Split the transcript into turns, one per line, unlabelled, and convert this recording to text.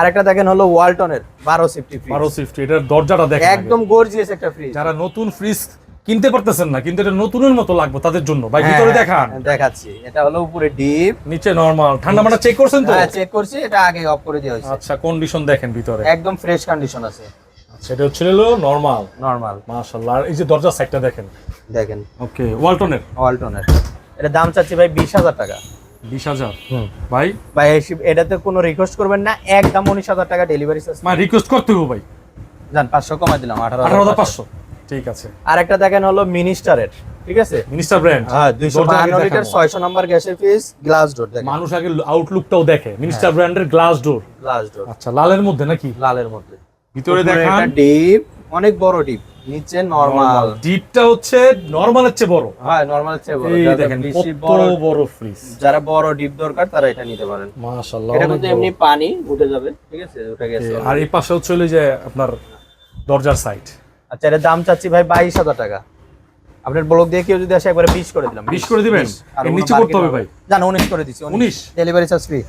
আরেকটা দেখেন হলো ওয়ালটনের 12 সেফটি ফ্রিজ।
12 সিফটি, এটার দরজাটা দেখেন
একদম গর্জিয়াস একটা ফ্রিজ।
যারা নতুন ফ্রিজ কিনতে পারতেছেন না কিন্তু এটা নতুনের মতো লাগবে তাদের জন্য ভাই, ভিতরে দেখান।
দেখাচ্ছি, এটা হলো উপরে ডিপ,
নিচে নরমাল। ঠান্ডা মাটা চেক করছেন তো?
হ্যাঁ চেক করছি, এটা আগে অফ করে দেওয়া হয়েছে।
আচ্ছা, কন্ডিশন দেখেন ভিতরে
একদম ফ্রেশ কন্ডিশন আছে।
আচ্ছা, এটা হচ্ছে হলো নরমাল।
নরমাল,
মাশাআল্লাহ। আর এই যে দরজার সাইডটা দেখেন।
দেখেন
ওকে, ওয়ালটনের।
ওয়ালটনের। এটা দাম চাচ্ছি ভাই 20,000 টাকা।
20,000 ভাই?
ভাই এটাতে কোনো রিকোয়েস্ট করবেন না, একদম 19,000 টাকা ডেলিভারি চার্জ।
মানে রিকোয়েস্ট করতে হবে ভাই?
জান 500 কমাই দিলাম,
18,500। ঠিক আছে।
আরেকটা দেখেন হলো মিনিস্টারের, ঠিক আছে,
মিনিস্টার ব্র্যান্ড।
হ্যাঁ 252 লিটার 600 নাম্বার গ্যাসের ফিস, গ্লাস ডোর। দেখেন
মানুষ আগে আউটলুকটাও দেখে। মিনিস্টার ব্র্যান্ডের গ্লাস ডোর।
গ্লাস ডোর,
আচ্ছা, লালের মধ্যে নাকি?
লালের মধ্যে।
ভিতরে দেখান।
ডিপ, অনেক বড় ডিপ, নিচে নরমাল।
ডিপটা হচ্ছে নরমালের চেয়ে বড়।
হ্যাঁ নরমালের চেয়ে বড়।
এই
যাদের
দেখেন
বেশি
কত বড় ফ্রিজ।
যারা বড় ডিপ দরকার তারা এটা নিতে পারেন।
মাশাআল্লাহ।
এটা কিন্তু এমনি পানি উঠে যাবে, ঠিক আছে, উঠে গেছে।
আর এই পাশে হচ্ছে হলো যে আপনার দরজার সাইড।
আচ্ছা, এর দাম চাচ্ছি ভাই 22,000 টাকা। আপনার ব্লগ দিয়ে কেউ যদি আসে একবারে 20 করে দিলাম।
20 করে দিবেন?
আর
এর নিচে করতে হবে ভাই?
জান 19 করে দিচ্ছি।
19
ডেলিভারি চার্জ ফ্রি।